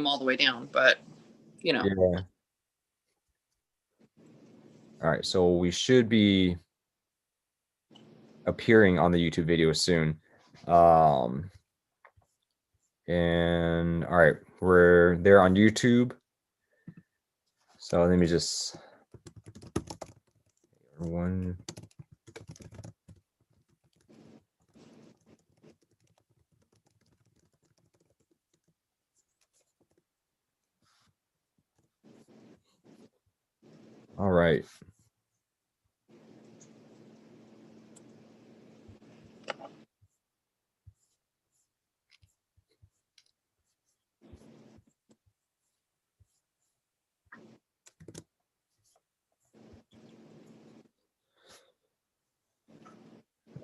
all the way down, but Yeah. All right, so we should be appearing on the YouTube video soon. And all right, we're there on YouTube. So let me just one. All right.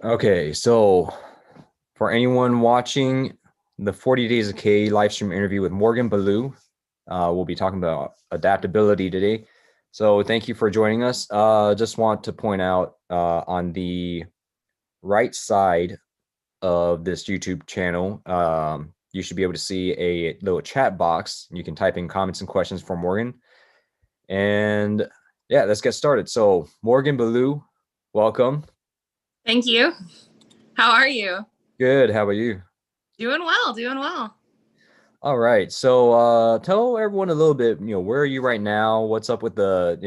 Okay, so for anyone watching the 40 Days of K live stream interview with Morgan Ballou, we'll be talking about adaptability today. So thank you for joining us. Just want to point out on the right side of this YouTube channel, you should be able to see a little chat box. You can type in comments and questions for Morgan. And yeah, let's get started. So Morgan Ballou, welcome. Thank you. How are you? Good. How about you? Doing well, doing well. All right. So tell everyone a little bit, where are you right now? What's up with the,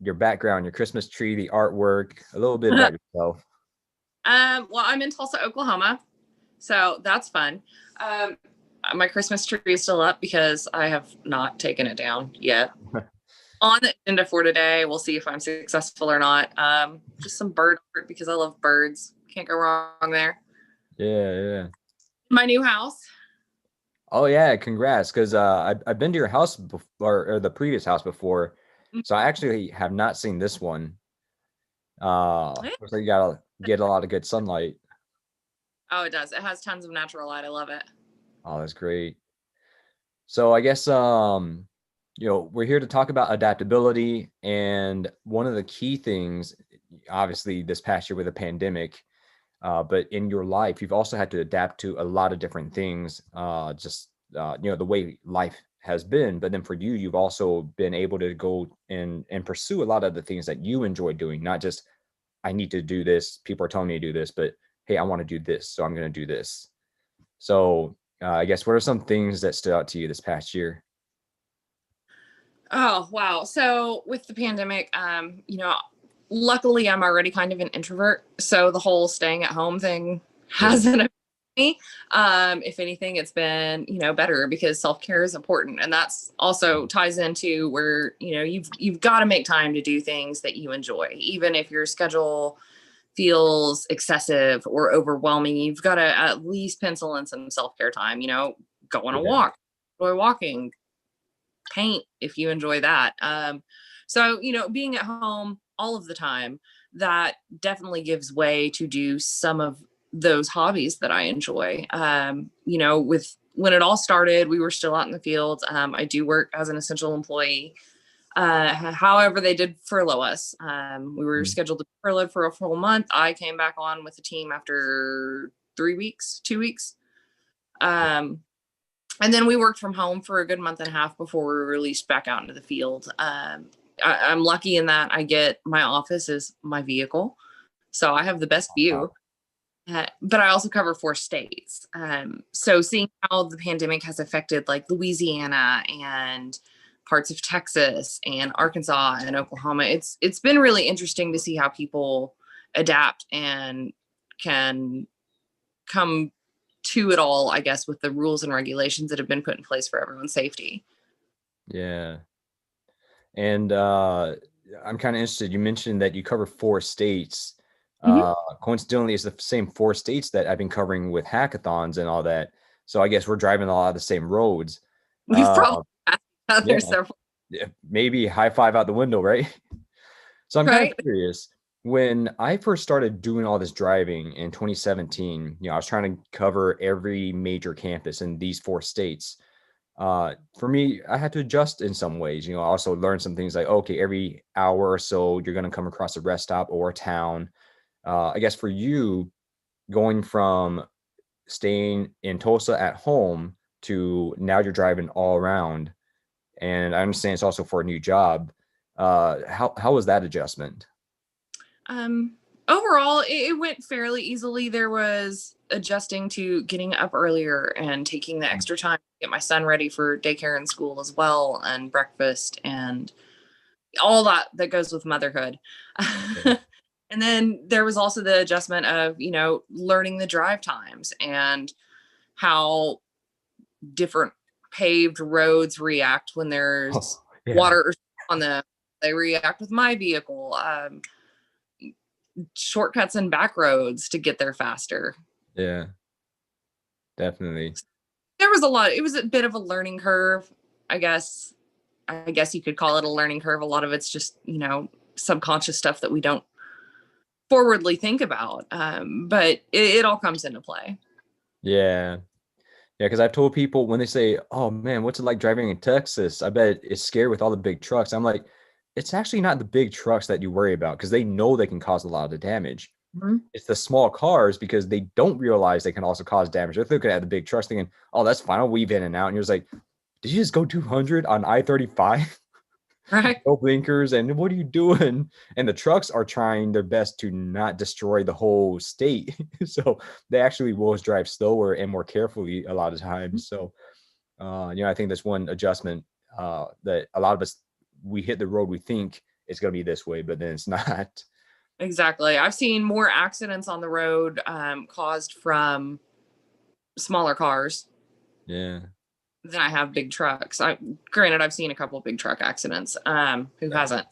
your background, your Christmas tree, the artwork, a little bit about yourself. Well, I'm in Tulsa, Oklahoma, so that's fun. My Christmas tree is still up because I have not taken it down yet. On the agenda for today, we'll see if I'm successful or not. Just some bird art because I love birds. Can't go wrong there. Yeah. My new house. Oh yeah, congrats! Because I've been to your house before, or the previous house before, so I actually have not seen this one. Looks like you gotta get a lot of good sunlight. Oh, it does. It has tons of natural light. I love it. Oh, that's great. So I guess we're here to talk about adaptability, and one of the key things, obviously, this past year with the pandemic, but in your life, you've also had to adapt to a lot of different things. The way life has been. But then for you, you've also been able to go and pursue a lot of the things that you enjoy doing. Not just I need to do this. People are telling me to do this, but hey, I want to do this, so I'm going to do this. So I guess what are some things that stood out to you this past year? Oh, wow. So with the pandemic, luckily I'm already kind of an introvert. So the whole staying at home thing hasn't affected me. If anything, it's been, better because self-care is important. And that's also ties into where, you've got to make time to do things that you enjoy, even if your schedule feels excessive or overwhelming. You've got to at least pencil in some self-care time, go on a walk, enjoy walking, paint if you enjoy that. So, being at home all of the time, that definitely gives way to do some of those hobbies that I enjoy. With when it all started, we were still out in the field. I do work as an essential employee. However, they did furlough us. We were scheduled to furlough for a full month. I came back on with the team after 3 weeks, 2 weeks. And then we worked from home for a good month and a half before we were released back out into the field. I'm lucky in that my office is my vehicle. So I have the best view, but I also cover 4 states. So seeing how the pandemic has affected like Louisiana and parts of Texas and Arkansas and Oklahoma, it's been really interesting to see how people adapt and can come to it all, I guess, with the rules and regulations that have been put in place for everyone's safety. Yeah. And I'm kind of interested. You mentioned that you cover 4 states. Coincidentally, it's the same 4 states that I've been covering with hackathons and all that. So I guess we're driving a lot of the same roads. We've probably Yeah, several. maybe high five out the window, right? So I'm kind of Right. curious. When I first started doing all this driving in 2017, I was trying to cover every major campus in these 4 states. For me, I had to adjust in some ways. I also learned some things like, okay, every hour or so, you're going to come across a rest stop or a town. I guess for you, going from staying in Tulsa at home to now you're driving all around. And I understand it's also for a new job. How was that adjustment? Overall, it went fairly easily. There was adjusting to getting up earlier and taking the extra time to get my son ready for daycare and school as well, and breakfast and all that goes with motherhood. Yeah. And then there was also the adjustment of, learning the drive times and how different paved roads react when there's Oh, yeah. water on them. They react with my vehicle. Shortcuts and back roads to get there faster. Yeah, definitely. There was a lot. It was a bit of a learning curve, I guess. I guess you could call it a learning curve. A lot of it's just, subconscious stuff that we don't forwardly think about. But it all comes into play. Yeah. Yeah, because I've told people when they say, "Oh man, what's it like driving in Texas?" I bet it's scary with all the big trucks. I'm like, it's actually not the big trucks that you worry about because they know they can cause a lot of the damage. Mhm. It's the small cars because they don't realize they can also cause damage. They're looking at the big trucks thinking, "Oh, that's fine. I'll weave in and out." And you're just like, "Did you just go 200 on I-35? Right. No blinkers, and what are you doing?" And the trucks are trying their best to not destroy the whole state. So they actually will drive slower and more carefully a lot of times. So I think that's one adjustment that a lot of us, we hit the road, we think it's going to be this way, but then it's not. Exactly. I've seen more accidents on the road caused from smaller cars Yeah. than I have big trucks. Granted, I've seen a couple of big truck accidents. Who Yeah. hasn't?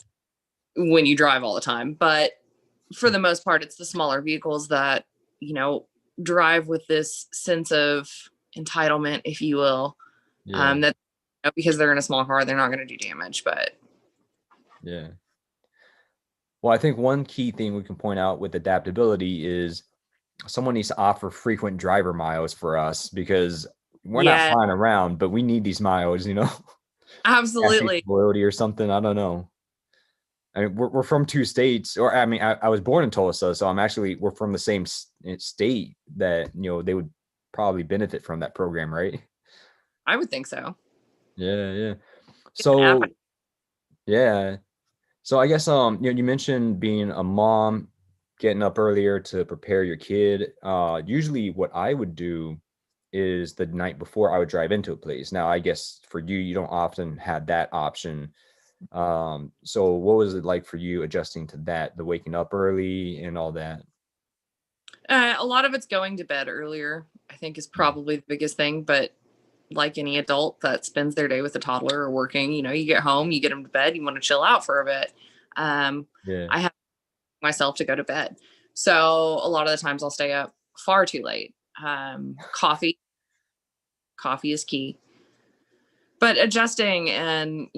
When you drive all the time, but for the most part, it's the smaller vehicles that drive with this sense of entitlement, if you will. Yeah. That because they're in a small car, they're not going to do damage. But Yeah. Well, I think one key thing we can point out with adaptability is someone needs to offer frequent driver miles for us because we're not yeah, flying around, but we need these miles, gas station absolutely. loyalty or something. I don't know. I mean, we're from two states, or I mean, I was born in Tulsa, so we're from the same state that, they would probably benefit from that program, right? I would think so. Yeah, yeah. It's an app. So, yeah. So I guess you mentioned being a mom, getting up earlier to prepare your kid. Usually what I would do is the night before I would drive into a place. Now, I guess for you, you don't often have that option. So what was it like for you adjusting to that, the waking up early and all that? A lot of it's going to bed earlier, I think, is Mm. probably the biggest thing. But like any adult that spends their day with a toddler or working, you get home, you get them to bed, you want to chill out for a bit. Yeah. I have myself to go to bed. So a lot of the times I'll stay up far too late. Coffee is key. But adjusting and,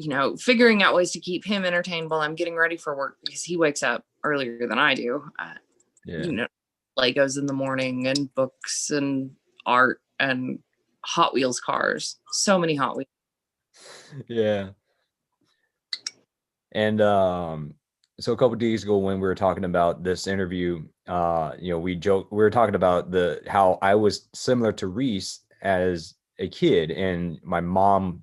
figuring out ways to keep him entertained while I'm getting ready for work because he wakes up earlier than I do. Yeah. You know, Legos in the morning and books and art and Hot Wheels cars. So many Hot Wheels. Yeah. And so a couple of days ago when we were talking about this interview, we were talking about the how I was similar to Reese as a kid, and my mom,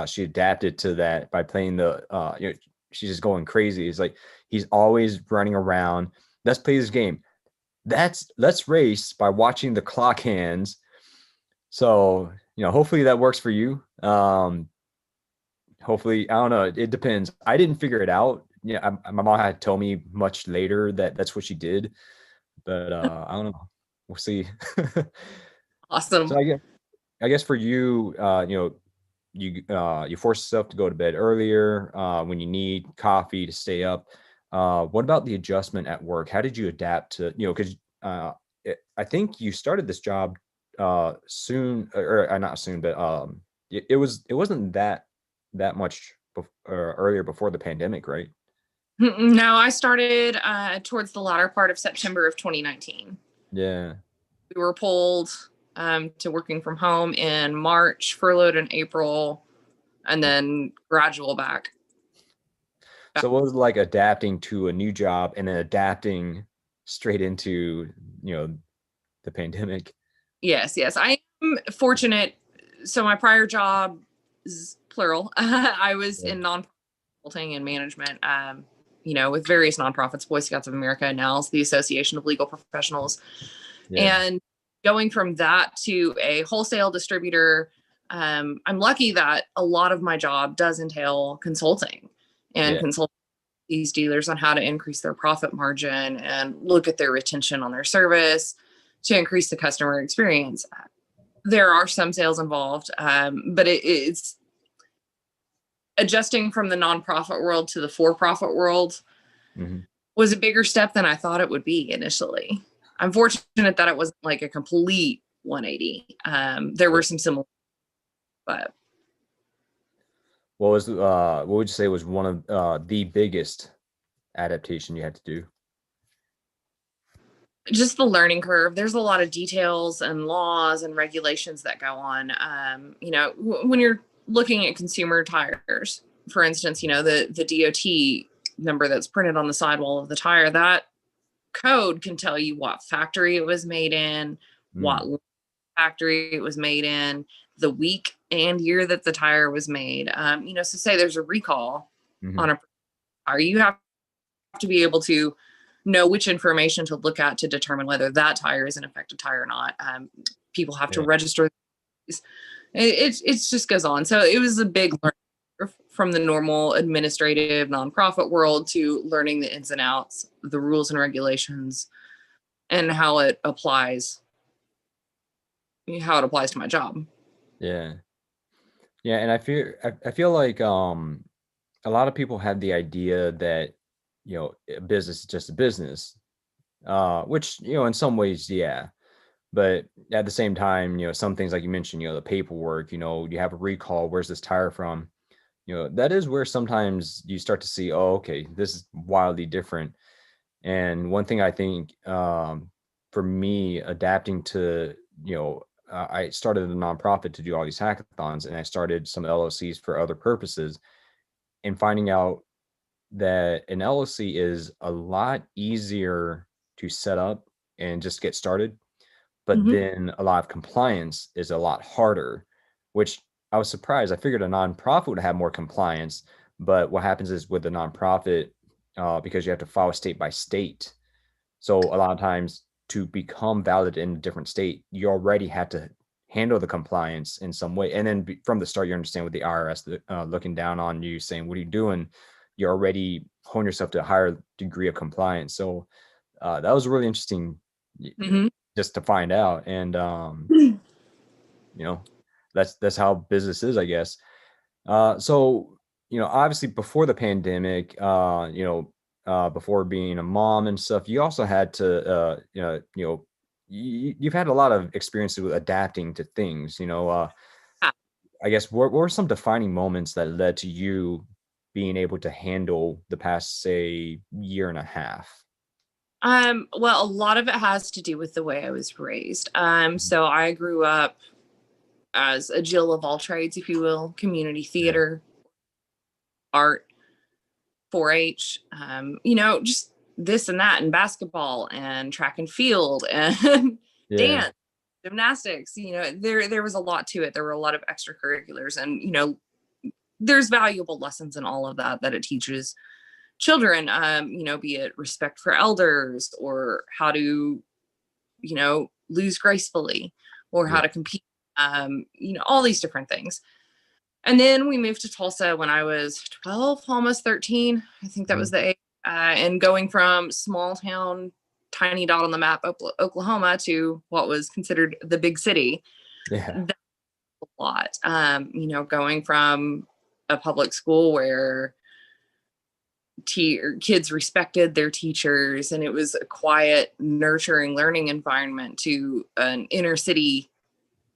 she adapted to that by playing she's just going crazy. It's like he's always running around. Let's play this game. Let's race by watching the clock hands. So, hopefully that works for you. Hopefully, I don't know. It depends. I didn't figure it out. Yeah, my mom had told me much later that that's what she did, but I don't know. We'll see. So Awesome. I guess for you, you force yourself to go to bed earlier when you need coffee to stay up. What about the adjustment at work? How did you adapt to, because I think you started this job soon, or not soon, but it wasn't that much earlier before the pandemic, right? No, I started towards the latter part of September of 2019. Yeah. We were pulled to working from home in March, furloughed in April, and then gradual back. So what was it like adapting to a new job and then adapting straight into, the pandemic? Yes, yes. I am fortunate So my prior job is plural. I was in non consulting and management, with various nonprofits, Boy Scouts of America, NALS, the Association of Legal Professionals. Yeah. And going from that to a wholesale distributor, I'm lucky that a lot of my job does entail consulting and consult these dealers on how to increase their profit margin and look at their retention on their service to increase the customer experience. There are some sales involved, but it's adjusting from the nonprofit world to the for-profit world was a bigger step than I thought it would be initially. I'm fortunate that it wasn't like a complete 180. There were some similar, but what would you say was one of the biggest adaptation you had to do? Just the learning curve. There's a lot of details and laws and regulations that go on. When you're looking at consumer tires, for instance, the DOT number that's printed on the sidewall of the tire, that code can tell you what factory it was made in, what factory it was made in, the week and year that the tire was made. So say there's a recall on a tire, you have to be able to know which information to look at to determine whether that tire is an affected tire or not. People have to register. It just goes on. So it was a big learning curve from the normal administrative nonprofit world to learning the ins and outs, the rules and regulations, and how it applies to my job. Yeah. And I feel like a lot of people have the idea that a business is just a business, which in some ways, yeah. But at the same time, some things like you mentioned, the paperwork, you have a recall, where's this tire from? That is where sometimes you start to see, oh, okay, this is wildly different. And one thing I think for me, adapting to, I started a nonprofit to do all these hackathons, and I started some LLCs for other purposes, and finding out that an LLC is a lot easier to set up and just get started. But then a lot of compliance is a lot harder, which I was surprised. I figured a nonprofit would have more compliance, but what happens is with the nonprofit, because you have to follow state by state. So a lot of times to become valid in a different state, you already have to handle the compliance in some way. And then from the start, you understand with the IRS looking down on you saying, what are you doing? You already hone yourself to a higher degree of compliance. So that was really interesting just to find out. And, that's how business is, I guess. So, obviously before the pandemic, before being a mom and stuff, you also had to, you've had a lot of experiences with adapting to things, I guess, what were some defining moments that led to you being able to handle the past, say, year and a half? Well, a lot of it has to do with the way I was raised. So I grew up as a Jill of all trades, if you will, community theater, art, 4-H, just this and that, and basketball and track and field and dance, gymnastics. There was a lot to it. There were a lot of extracurriculars, and there's valuable lessons in all of that it teaches children, be it respect for elders, or how to, lose gracefully, or how to compete, all these different things. And then we moved to Tulsa when I was 12, almost 13. I think that was the age. And going from small town, tiny dot on the map, Oklahoma, to what was considered the big city. That's a lot. Going from a public school where kids respected their teachers, and it was a quiet, nurturing learning environment, to an inner city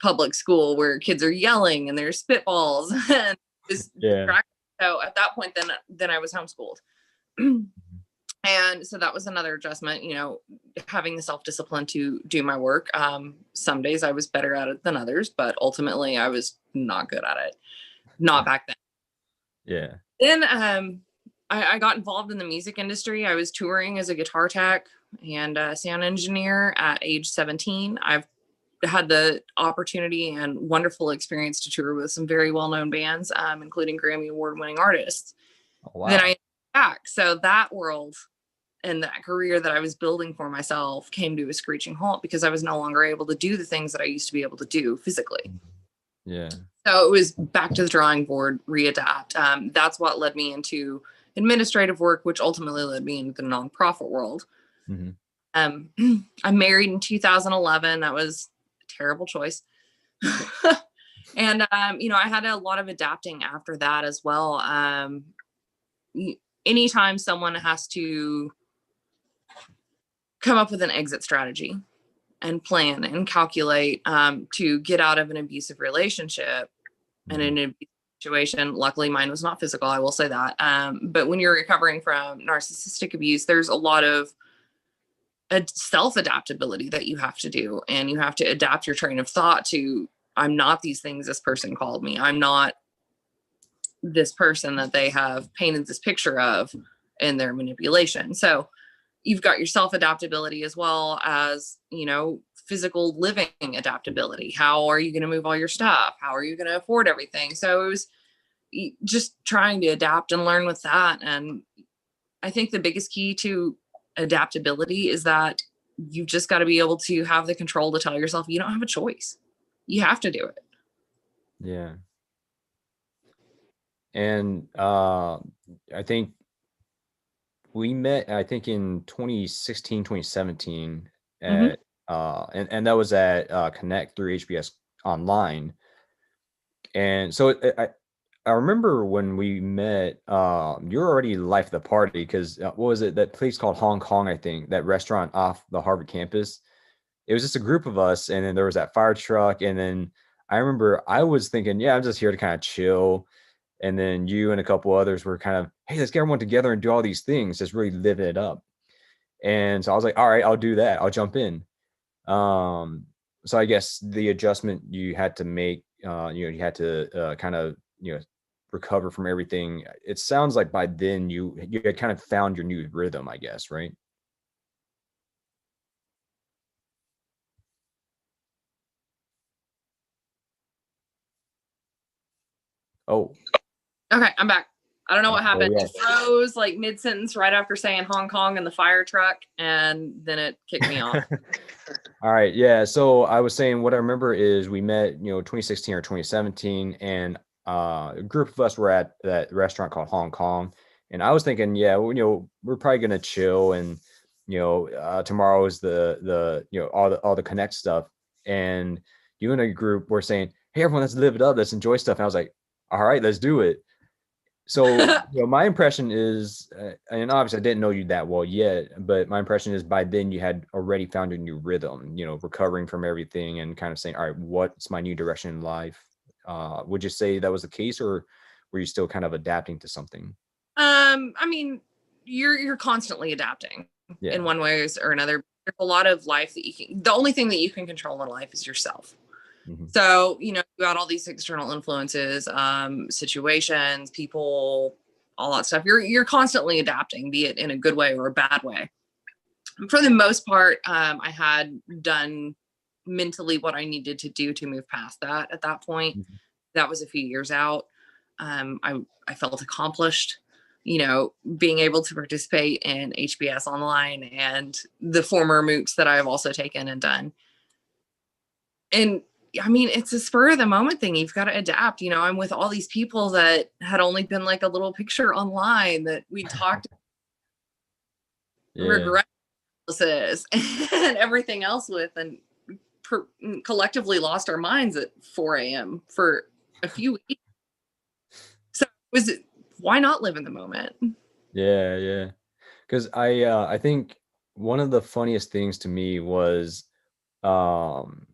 public school where kids are yelling and there's spitballs and so at that point then I was homeschooled. And so that was another adjustment, having the self-discipline to do my work. Some days I was better at it than others, but ultimately I was not good at it. Not back then. Then I got involved in the music industry. I was touring as a guitar tech and a sound engineer at age 17. I've had the opportunity and wonderful experience to tour with some very well-known bands, including Grammy award-winning artists. Oh, Then wow. I back. So that world and that career that I was building for myself came to a screeching halt because I was no longer able to do the things that I used to be able to do physically. Yeah. So it was back to the drawing board, readapt. That's what led me into administrative work, which ultimately led me into the nonprofit world. Mm-hmm. I married in 2011. That was a terrible choice. And, I had a lot of adapting after that as well. Anytime someone has to come up with an exit strategy and plan and calculate to get out of an abusive relationship and in an abusive situation, luckily mine was not physical, I will say that. But when you're recovering from narcissistic abuse, there's a lot of self-adaptability that you have to do, and you have to adapt your train of thought to, I'm not these things this person called me. I'm not this person that they have painted this picture of in their manipulation. So you've got your self-adaptability as well as, physical living adaptability. How are you going to move all your stuff? How are you going to afford everything? So it was just trying to adapt and learn with that. And I think the biggest key to adaptability is that you've just got to be able to have the control to tell yourself you don't have a choice. You have to do it. Yeah. And I think we met, I think in 2016, 2017 Mm-hmm. at, and that was at Connect through HBS Online. And so I remember when we met, you were already life of the party because what was it? That place called Hong Kong, I think, that restaurant off the Harvard campus. It was just a group of us, and then there was that fire truck, and then I remember I was thinking, yeah, I'm just here to kind of chill, and then you and a couple others were kind of, hey, let's get everyone together and do all these things, just really living it up. And so I was like, all right, I'll do that. I'll jump in. Um, so I guess the adjustment you had to make, you had to kind of, recover from everything. It sounds like by then you had kind of found your new rhythm, I guess, right? Oh, Okay, I'm back. I don't know what there happened. we It are. froze like mid sentence right after saying Hong Kong and the fire truck, and then it kicked me off. All right. Yeah. So I was saying what I remember is we met, 2016 or 2017, and a group of us were at that restaurant called Hong Kong. And I was thinking, yeah, well, we're probably gonna chill, and tomorrow is all the Connect stuff. And you and a group were saying, hey, everyone, let's live it up, let's enjoy stuff. And I was like, all right, let's do it. So, my impression is, and obviously I didn't know you that well yet, but my impression is by then you had already found a new rhythm, recovering from everything and kind of saying, all right, what's my new direction in life? Would you say that was the case, or were you still kind of adapting to something? I mean, you're constantly adapting in Yeah. one way or another. There's a lot of life that the only thing that you can control in life is yourself. Hmm. So, you got all these external influences, situations, people, all that stuff. You're constantly adapting, be it in a good way or a bad way. For the most part, I had done mentally what I needed to do to move past that at that point. Hmm. That was a few years out. I felt accomplished, being able to participate in HBS online and the former MOOCs that I've also taken and done. And I mean, it's a spur of the moment thing. You've got to adapt. I'm with all these people that had only been like a little picture online that we talked Yeah. regret and everything else with, and collectively lost our minds at 4 a.m. for a few weeks. So why not live in the moment? Yeah. Yeah. Because I think one of the funniest things to me was, um,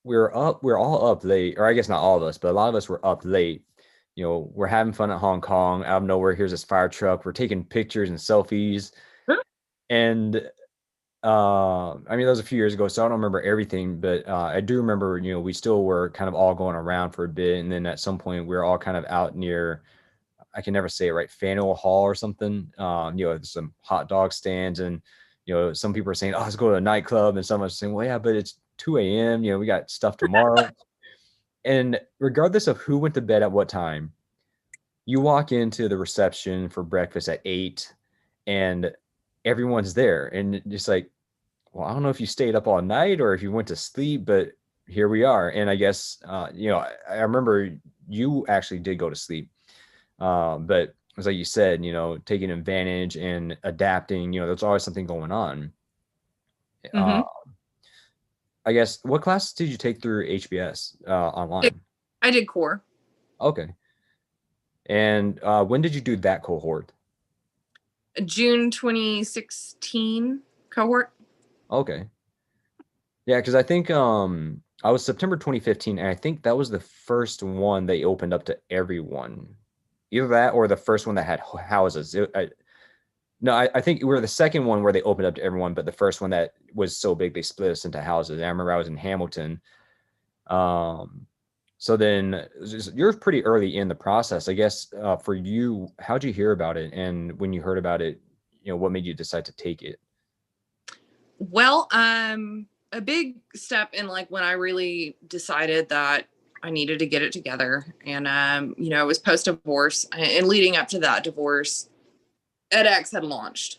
we're all up late, or I guess not all of us, but a lot of us were up late. We're having fun at Hong Kong. Out of nowhere, here's this fire truck. We're taking pictures and selfies. And I mean, that was a few years ago, so I don't remember everything, but I do remember, we still were kind of all going around for a bit. And then at some point, we were all kind of out near, I can never say it right, Faneuil Hall or something. Some hot dog stands, and some people are saying, "Oh, let's go to a nightclub," and someone's saying, "Well, yeah, but it's 2 a.m. We got stuff tomorrow. And regardless of who went to bed at what time, you walk into the reception for breakfast at 8 and everyone's there. And just like, well, I don't know if you stayed up all night or if you went to sleep, but here we are. And I guess, I remember you actually did go to sleep. But as like you said, taking advantage and adapting, there's always something going on. Mm-hmm. I guess, what classes did you take through HBS online? I did core. Okay. And when did you do that cohort? June 2016 cohort. Okay. Yeah, because I think I was September 2015, and I think that was the first one they opened up to everyone. Either that or the first one that had houses. No, I think we were the second one where they opened up to everyone, but the first one that was so big they split us into houses. And I remember I was in Hamilton. So then you're pretty early in the process, I guess. For you, how'd you hear about it? And when you heard about it, what made you decide to take it? Well, a big step in like when I really decided that I needed to get it together, and it was post divorce, and leading up to that divorce, edX had launched,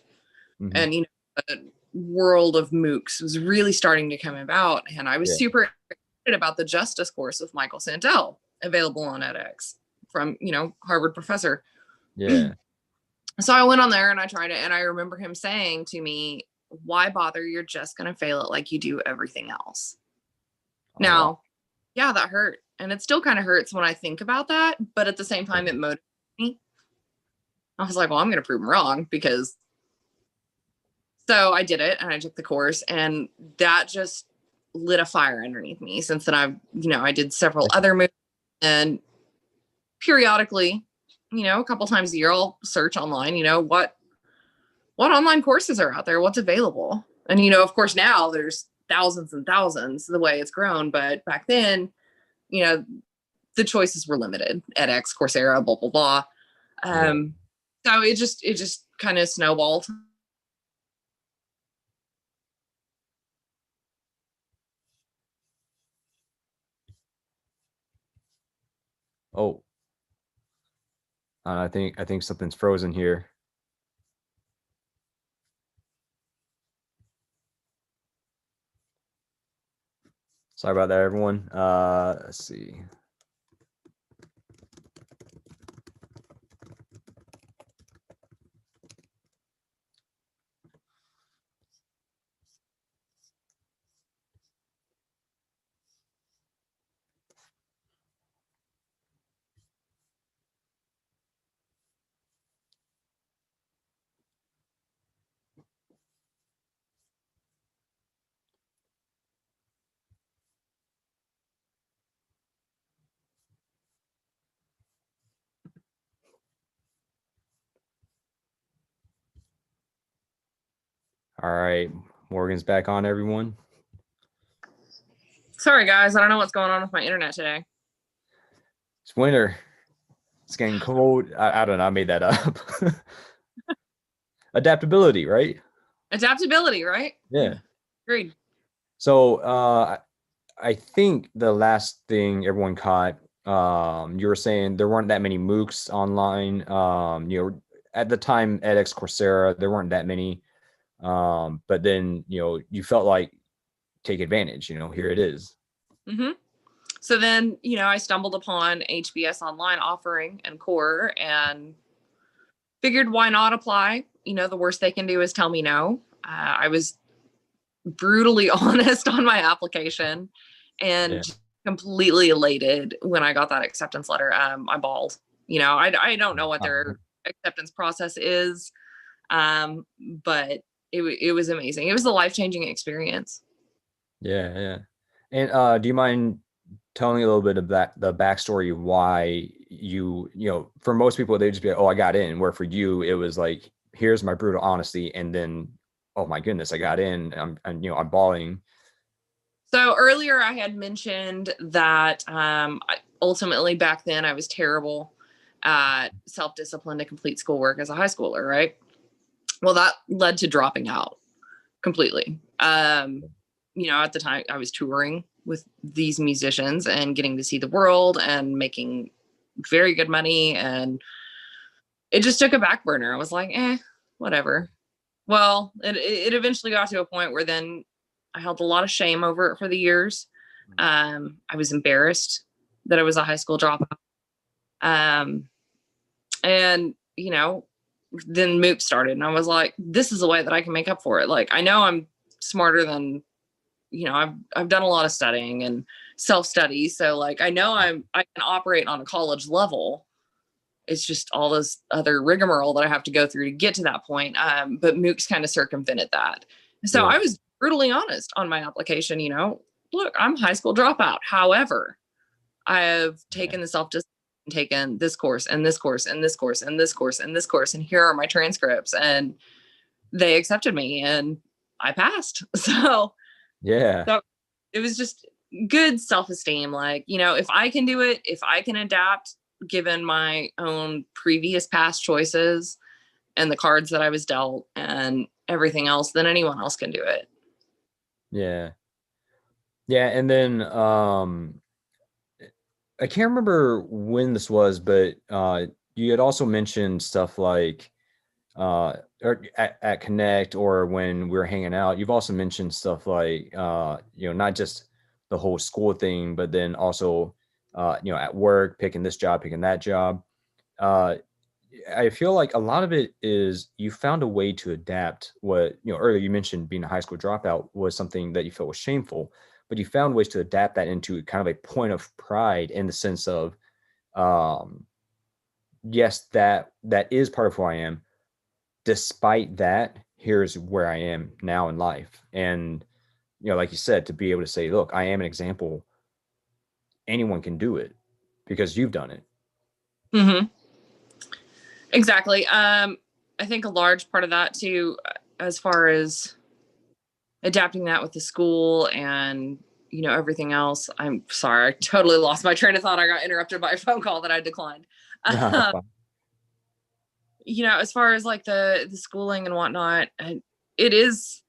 Mm-hmm. and the world of MOOCs was really starting to come about, and I was super excited about the Justice course with Michael Sandel available on edX from Harvard professor. Yeah. So I went on there and I tried it, and I remember him saying to me, "Why bother? You're just going to fail it like you do everything else." Oh, Now, wow. yeah, that hurt. And it still kind of hurts when I think about that. But at the same time, it motivated me. I was like, well, I'm going to prove him wrong because. So I did it and I took the course, and that just lit a fire underneath me. Since then, I did several other moves, and periodically, a couple times a year, I'll search online, what online courses are out there, what's available. And, of course, now there's thousands and thousands the way it's grown. But back then, the choices were limited. edX, Coursera, blah, blah, blah. So it just kind of snowballed. Oh, I think something's frozen here. Sorry about that, everyone. Let's see. All right, Morgan's back on, everyone. Sorry, guys. I don't know what's going on with my internet today. It's winter. It's getting cold. I don't know. I made that up. Adaptability, right? Adaptability, right? Yeah. Agreed. So I think the last thing everyone caught, you were saying there weren't that many MOOCs online. At the time, edX, Coursera, there weren't that many. But then, you felt like take advantage, here it is. Mm-hmm. So then, I stumbled upon HBS Online offering and core and figured why not apply? The worst they can do is tell me no. I was brutally honest on my application and completely elated when I got that acceptance letter. I bawled. I don't know what their acceptance process is, but it was amazing. It was a life-changing experience. Yeah. And do you mind telling a little bit of the backstory of why for most people, they'd just be like, oh, I got in, where for you, it was like, here's my brutal honesty. And then, oh my goodness, I got in, I'm bawling. So earlier I had mentioned that ultimately back then I was terrible at self-discipline to complete schoolwork as a high schooler, right? Well, that led to dropping out completely. at the time I was touring with these musicians and getting to see the world and making very good money. And it just took a back burner. I was like, whatever. Well, it eventually got to a point where then I held a lot of shame over it for the years. I was embarrassed that I was a high school dropout. And, then MOOC started and I was like, this is a way that I can make up for it. Like, I know I'm smarter than, I've done a lot of studying and self-study. So like, I know I can operate on a college level. It's just all this other rigmarole that I have to go through to get to that point. But MOOCs kind of circumvented that. So Yeah. I was brutally honest on my application, look, I'm a high school dropout. However, I have taken the self-discipline, taken this course and this course and this course and this course and this course. And here are my transcripts. And they accepted me and I passed. So Yeah. it was just good self-esteem. Like, if I can do it, if I can adapt, given my own previous past choices and the cards that I was dealt and everything else, then anyone else can do it. Yeah. Yeah. And then I can't remember when this was, but you had also mentioned stuff like or at Connect or when we were hanging out, you've also mentioned stuff like not just the whole school thing, but then also at work, picking this job, picking that job. I feel like a lot of it is you found a way to adapt what, earlier you mentioned being a high school dropout was something that you felt was shameful, but you found ways to adapt that into kind of a point of pride in the sense of, um, yes, that is part of who I am. Despite that, here's where I am now in life. And, like you said, to be able to say, look, I am an example. Anyone can do it because you've done it. Mm-hmm. Exactly. I think a large part of that too, as far as adapting that with the school and, everything else. I'm sorry. I totally lost my train of thought. I got interrupted by a phone call that I declined. As far as like the schooling and whatnot, it is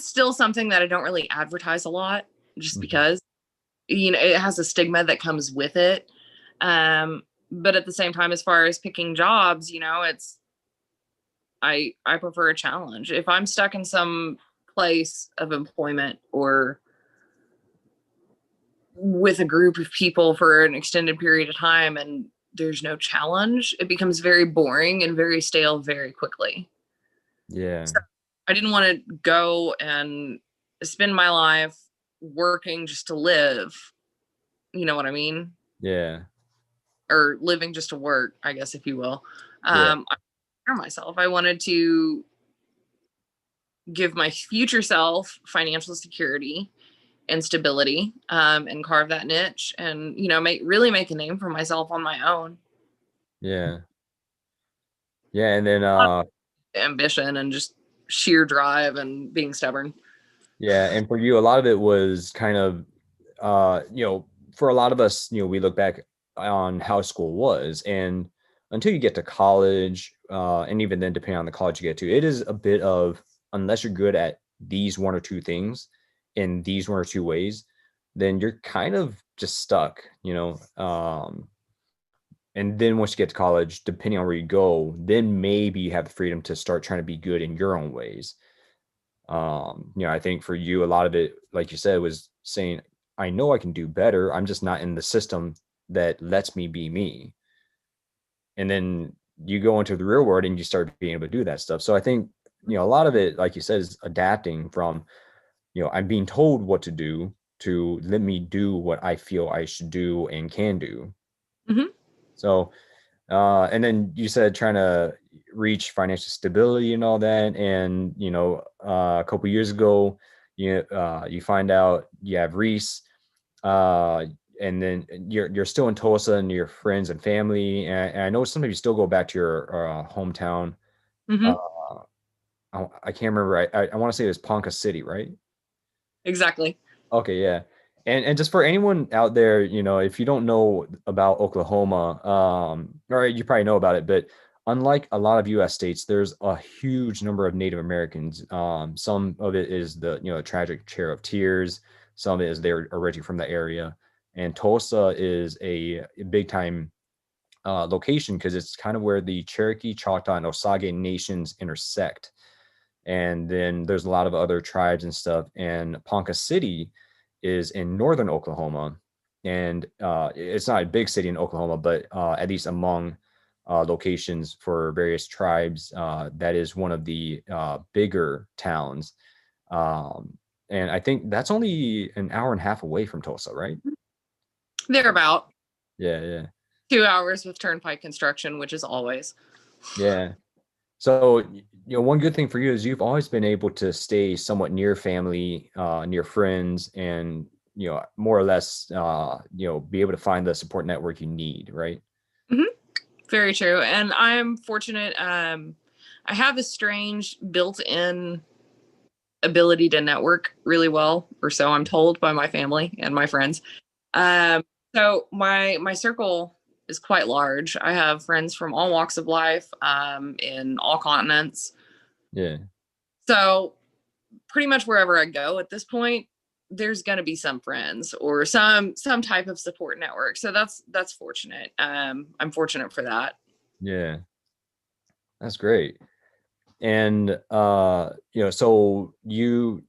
still something that I don't really advertise a lot just because, it has a stigma that comes with it. But at the same time, as far as picking jobs, it's, I prefer a challenge. If I'm stuck in some place of employment or with a group of people for an extended period of time and there's no challenge, it becomes very boring and very stale very quickly. Yeah. So I didn't want to go and spend my life working just to live. You know what I mean? Yeah. Or living just to work, I guess, if you will. Yeah. I prepare myself. I wanted to give my future self financial security and stability, and carve that niche and, really make a name for myself on my own. Yeah. Yeah. And then, Ambition and just sheer drive and being stubborn. yeah. And for you, a lot of it was kind of, for a lot of us, we look back on how school was. And until you get to college, and even then, depending on the college you get to, it is a bit of, unless you're good at these one or two things in these one or two ways, then you're kind of just stuck, and then once you get to college, depending on where you go, then maybe you have the freedom to start trying to be good in your own ways. I think for you, a lot of it, like you said, was saying, I know I can do better. I'm just not in the system that lets me be me. And then you go into the real world and you start being able to do that stuff. So I think, a lot of it, like you said, is adapting from, I'm being told what to do to let me do what I feel I should do and can do. Mm-hmm. So, and then you said trying to reach financial stability and all that. And, a couple years ago, you find out you have Reese, and then you're still in Tulsa and your friends and family. And I know sometimes you still go back to your hometown. Mm-hmm. Uh, I can't remember. I want to say it was Ponca City, right? Exactly. Okay, yeah. And just for anyone out there, if you don't know about Oklahoma, or you probably know about it, but unlike a lot of U.S. states, there's a huge number of Native Americans. Some of it is the tragic Chair of Tears. Some of it is they're originally from the area, and Tulsa is a big time location because it's kind of where the Cherokee, Choctaw, and Osage nations intersect. And then there's a lot of other tribes and stuff. And Ponca City is in northern Oklahoma, and it's not a big city in Oklahoma, but at least among locations for various tribes, that is one of the bigger towns. And I think that's only an hour and a half away from Tulsa, right? They're about Yeah, 2 hours with turnpike construction, which is always. yeah. So, one good thing for you is you've always been able to stay somewhat near family, near friends, and, more or less, be able to find the support network you need, right? Mm-hmm. Very true. And I'm fortunate. I have a strange built-in ability to network really well, or so I'm told by my family and my friends. So my circle is quite large. I have friends from all walks of life, in all continents. Yeah. So pretty much wherever I go at this point, there's going to be some friends or some type of support network. So that's fortunate. I'm fortunate for that. Yeah. That's great. And so you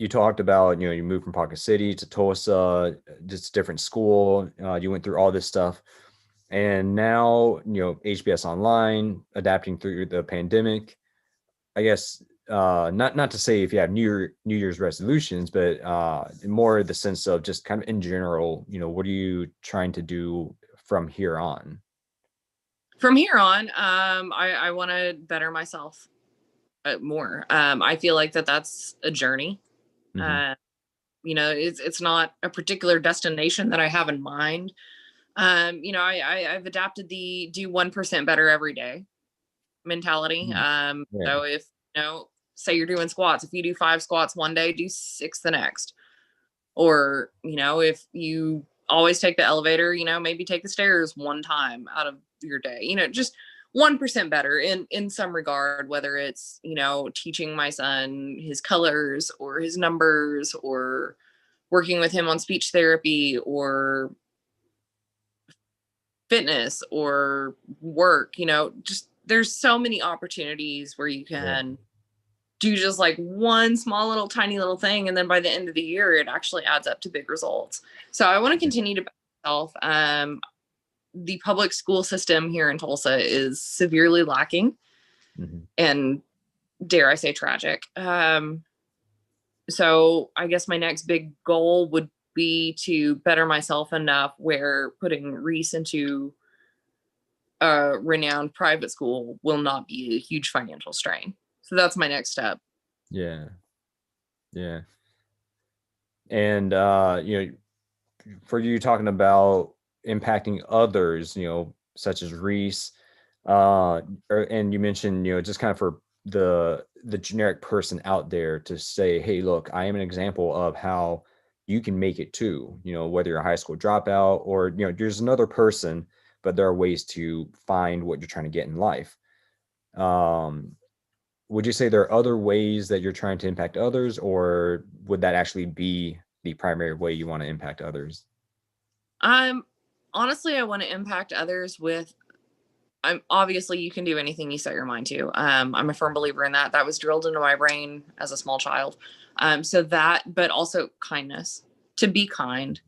talked about, you moved from Pocket City to Tulsa, just a different school. You went through all this stuff. And now, HBS online, adapting through the pandemic. I guess not to say if you have New Year's resolutions, but more the sense of just kind of in general, what are you trying to do from here on? From here on, I want to better myself more. I feel like that's a journey. Mm-hmm. It's not a particular destination that I have in mind. I've adapted the do 1% better every day mentality. Yeah. So if, say you're doing squats, if you do 5 squats one day, do 6 the next. Or, if you always take the elevator, maybe take the stairs one time out of your day, just 1% better in some regard, whether it's, teaching my son his colors or his numbers, or working with him on speech therapy, or fitness, or work, just there's so many opportunities where you Yeah. can do just like one small little tiny little thing, and then by the end of the year it actually adds up to big results. So I want to continue to better myself. The public school system here in Tulsa is severely lacking, Mm-hmm. and dare I say tragic. So I guess my next big goal would be to better myself enough where putting Reese into a renowned private school will not be a huge financial strain. So that's my next step. Yeah. Yeah. And for you talking about impacting others, such as Reese, and you mentioned, just kind of for the generic person out there to say, hey, look, I am an example of how you can make it too, whether you're a high school dropout or, there's another person, but there are ways to find what you're trying to get in life. Would you say there are other ways that you're trying to impact others, or would that actually be the primary way you want to impact others? Honestly, I want to impact others with, obviously you can do anything you set your mind to. I'm a firm believer in that. That was drilled into my brain as a small child. So that, but also kindness, to be kind.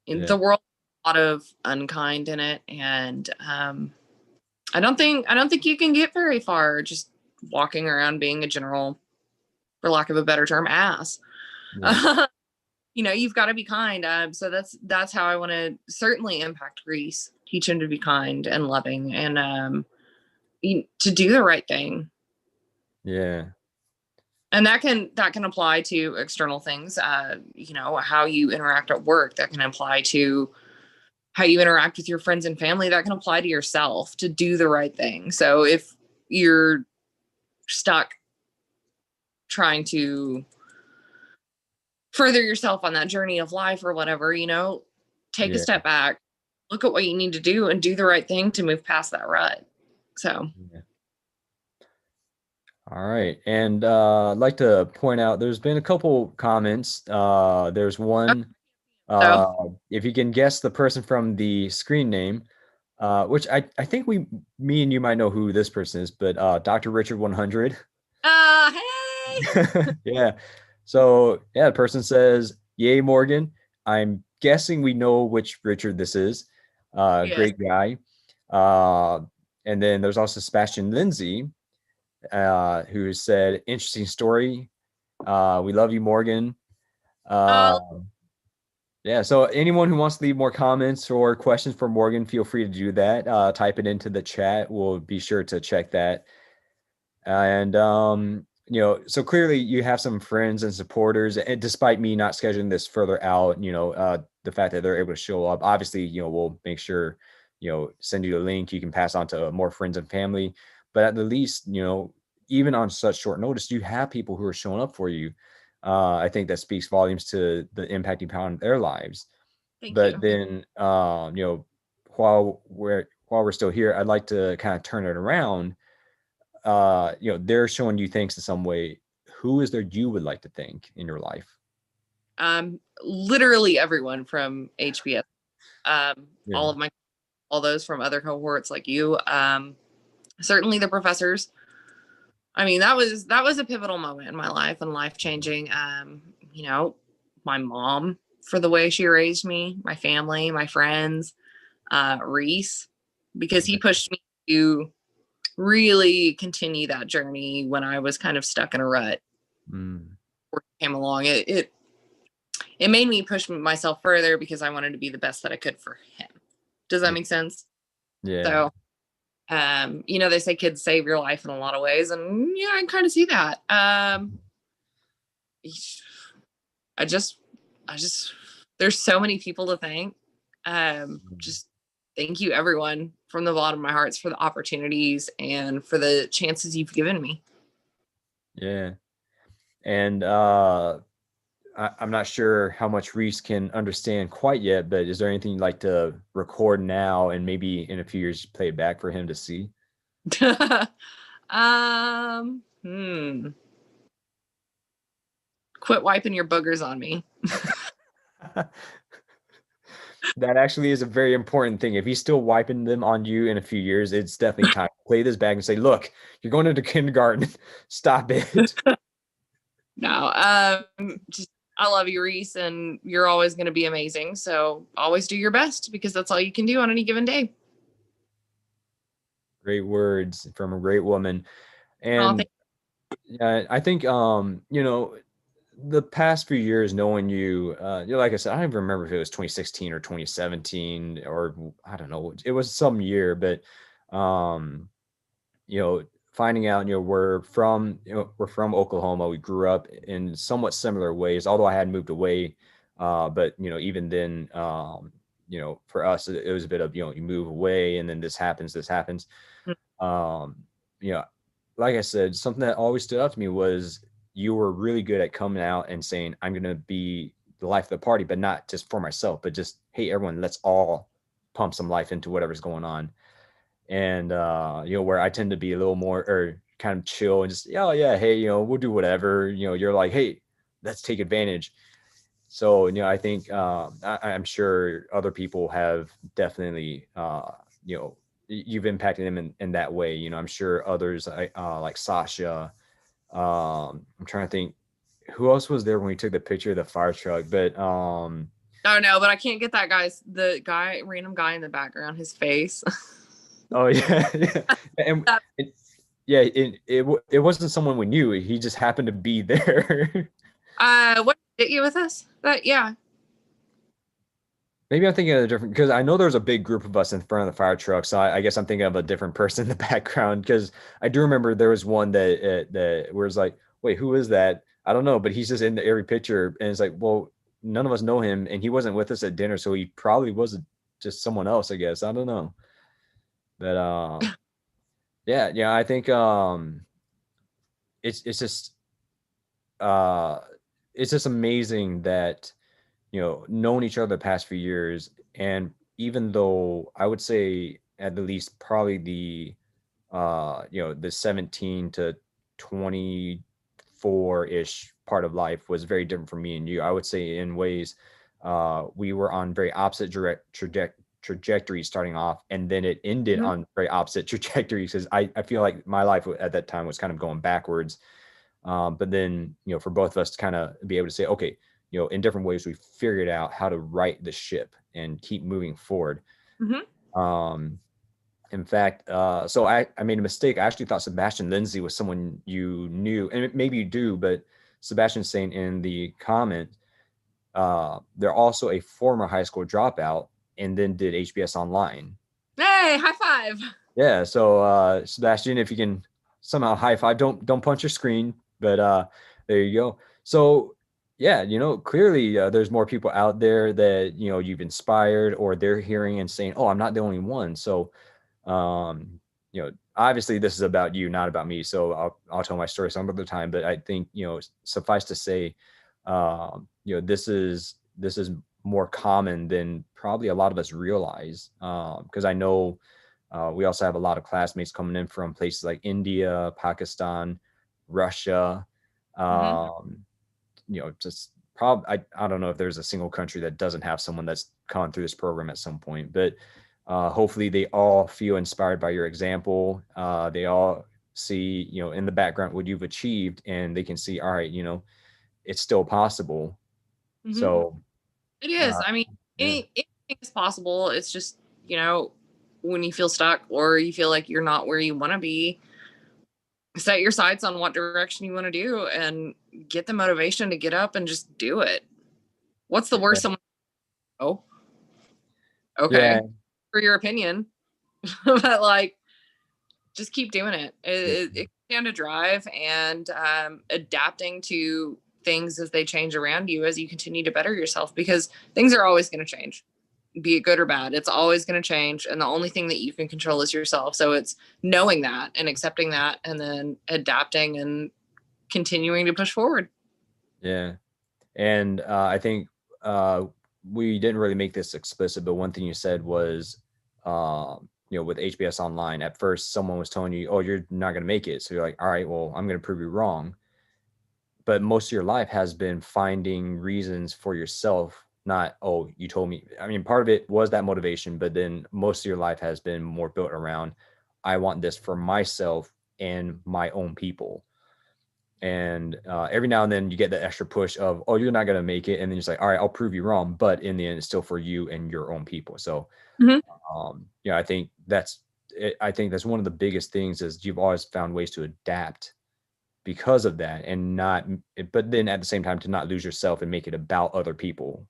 In Yeah. the world, a lot of unkind in it. And I don't think you can get very far just walking around being a general, for lack of a better term, ass. Yeah. You've got to be kind. So that's how I want to certainly impact Reese. Teach him to be kind and loving, and to do the right thing. Yeah. And that can apply to external things. How you interact at work. That can apply to how you interact with your friends and family. That can apply to yourself, to do the right thing. So if you're stuck trying to further yourself on that journey of life or whatever, take a Yeah. step back, look at what you need to do, and do the right thing to move past that rut. So, Yeah. All right. And I'd like to point out there's been a couple comments. There's one, so if you can guess the person from the screen name, which I think me and you might know who this person is, but Dr. Richard 100. hey, Yeah. So yeah, the person says, "Yay, Morgan." I'm guessing we know which Richard this is. yes, Great guy. Uh, and then there's also Sebastian Lindsay, who said, "Interesting story. We love you, Morgan." Uh, uh, yeah. So anyone who wants to leave more comments or questions for Morgan, feel free to do that. Type it into the chat. We'll be sure to check that. And so clearly you have some friends and supporters, and despite me not scheduling this further out, the fact that they're able to show up, obviously, we'll make sure, send you a link you can pass on to more friends and family. But at the least, even on such short notice, you have people who are showing up for you. I think that speaks volumes to the impact you have on their lives. thank But you. then, while we're still here, I'd like to kind of turn it around. They're showing you thanks in some way. Who is there you would like to thank in your life? Literally everyone from HBS, Yeah. all of my, all those from other cohorts like you, certainly the professors. I mean, that was a pivotal moment in my life and life changing. You know, my mom for the way she raised me, my family, my friends, Reese, because he pushed me to really continue that journey when I was kind of stuck in a rut. Mm, Before he came along, it made me push myself further because I wanted to be the best that I could for him. Does that yeah. make sense? Yeah. So, they say kids save your life in a lot of ways, and yeah, I kind of see that. I just, I just, there's so many people to thank. Just thank you, everyone, from the bottom of my heart for the opportunities and for the chances you've given me. Yeah. And I'm not sure how much Reese can understand quite yet, but is there anything you'd like to record now and maybe in a few years play it back for him to see? um, hmm. Quit wiping your boogers on me. That actually is a very important thing. If he's still wiping them on you in a few years, it's definitely time to play this back and say, "Look, you're going into kindergarten. Stop it." No, just I love you, Reese, and you're always going to be amazing. So always do your best because that's all you can do on any given day. Great words from a great woman. Oh, And yeah, I think the past few years knowing you, like I said, I don't even remember if it was 2016 or 2017 or I don't know. It was some year, but um, finding out, we're from Oklahoma. We grew up in somewhat similar ways, although I had moved away. But even then, for us, it was a bit of, you move away and then this happens. Um, you know, like I said, something that always stood out to me was you were really good at coming out and saying, "I'm going to be the life of the party," but not just for myself, but just, "Hey, everyone, let's all pump some life into whatever's going on." And where I tend to be a little more or kind of chill and just, "Yeah, oh, yeah, hey, we'll do whatever." You're like, "Hey, let's take advantage." So, I think I'm sure other people have definitely, you've impacted them in that way. I'm sure others like Sasha. I'm trying to think who else was there when we took the picture of the fire truck, but oh no, but I can't get that random guy in the background, his face. oh yeah, yeah. And yeah, it wasn't someone we knew. He just happened to be there. What did you with us? But yeah, Maybe I'm thinking of a different because I know there's a big group of us in front of the fire truck. So I guess I'm thinking of a different person in the background because I do remember there was one that where it's like, "Wait, who is that? I don't know," but he's just in every picture, and it's like, well, none of us know him, and he wasn't with us at dinner, so he probably was just someone else, I guess. I don't know, but yeah, yeah, I think it's just uh, it's just amazing that known each other the past few years. And even though I would say at the least probably the the 17 to 24-ish part of life was very different from me and you. I would say in ways we were on very opposite trajectories starting off, and then it ended Mhm. on very opposite trajectories, because I feel like my life at that time was kind of going backwards. But then, for both of us to kind of be able to say, okay, in different ways, we figured out how to right the ship and keep moving forward. Mhm. Um, in fact, so I made a mistake. I actually thought Sebastian Lindsay was someone you knew, and maybe you do, but Sebastian's saying in the comment, they're also a former high school dropout and then did HBS online. Hey, high five. Yeah. So Sebastian, if you can somehow high five, don't punch your screen, but there you go. So yeah, clearly there's more people out there that you've inspired, or they're hearing and saying, oh, I'm not the only one. So obviously this is about you, not about me. So I'll tell my story some other time. But I think suffice to say, this is more common than probably a lot of us realize. Because I know we also have a lot of classmates coming in from places like India, Pakistan, Russia. Mhm. Just probably I don't know if there's a single country that doesn't have someone that's gone through this program at some point, but hopefully they all feel inspired by your example. They all see, in the background what you've achieved, and they can see, all right, it's still possible. Mhm. So, It is. uh, I mean, yeah, anything is possible. It's just, you know, when you feel stuck or you feel like you're not where you want to be, set your sights on what direction you want to do and get the motivation to get up and just do it. What's the yeah, worst someone? Oh, yeah, okay, for your opinion, but like, just keep doing it. yeah, It comes down to drive and adapting to things as they change around you as you continue to better yourself, because things are always going to change, be it good or bad. It's always going to change. And the only thing that you can control is yourself. So it's knowing that and accepting that and then adapting and continuing to push forward. yeah. And I think uh, we didn't really make this explicit, but one thing you said was, with HBS Online, at first someone was telling you, oh, you're not going to make it. So you're like, all right, well, I'm going to prove you wrong. But most of your life has been finding reasons for yourself, not, oh, you told me. I mean, part of it was that motivation, but then most of your life has been more built around, I want this for myself and my own people. And every now and then you get the extra push of, oh, you're not going to make it. And then you're like, all right, I'll prove you wrong. But in the end, it's still for you and your own people. So, Mhm. I think that's it. I think that's one of the biggest things is you've always found ways to adapt because of that, and not, but then at the same time to not lose yourself and make it about other people,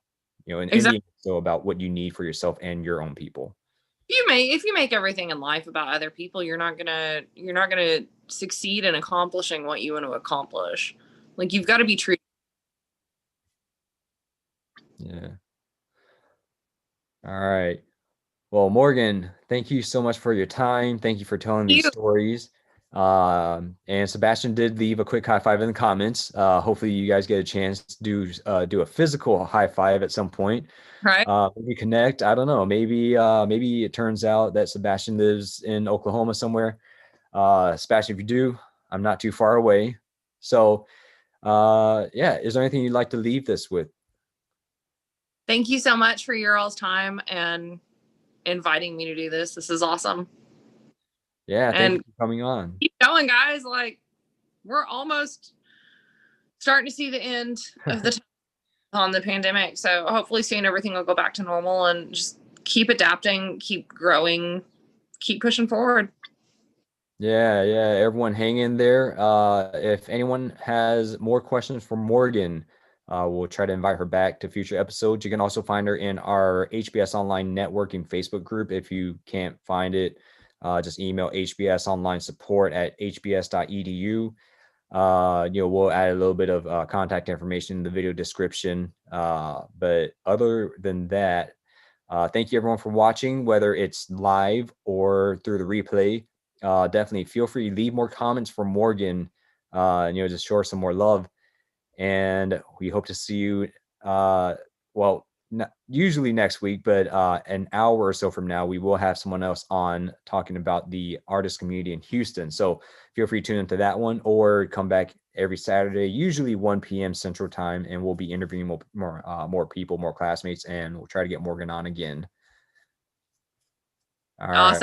and in the Exactly. end, so about what you need for yourself and your own people. If you make everything in life about other people, you're not gonna succeed in accomplishing what you want to accomplish. Like, you've got to be true. Yeah. All right. Well, Morgan, thank you so much for your time. Thank you for telling these You stories. And Sebastian did leave a quick high five in the comments. Hopefully, you guys get a chance to do a physical high five at some point. right? Maybe connect. I don't know. Maybe it turns out that Sebastian lives in Oklahoma somewhere. Sebastian, if you do, I'm not too far away. So, yeah, is there anything you'd like to leave this with? Thank you so much for your all's time and inviting me to do this. This is awesome. Yeah, thank you And for coming on. keep going, guys. Like, we're almost starting to see the end of the on the pandemic. So hopefully soon everything will go back to normal, and just keep adapting, keep growing, keep pushing forward. Yeah, yeah, everyone hang in there. If anyone has more questions for Morgan, we'll try to invite her back to future episodes. You can also find her in our HBS Online Networking Facebook group. If you can't find it, just email HBS Online Support at hbs.edu. We'll add a little bit of contact information in the video description. But other than that, thank you everyone for watching, whether it's live or through the replay. Definitely feel free to leave more comments for Morgan, just show her some more love. And we hope to see you, well, usually next week, but an hour or so from now, we will have someone else on talking about the artist community in Houston. So feel free to tune into that one, or come back every Saturday, usually 1 p.m. Central Time, and we'll be interviewing more people, more classmates, and we'll try to get Morgan on again. All right. Awesome.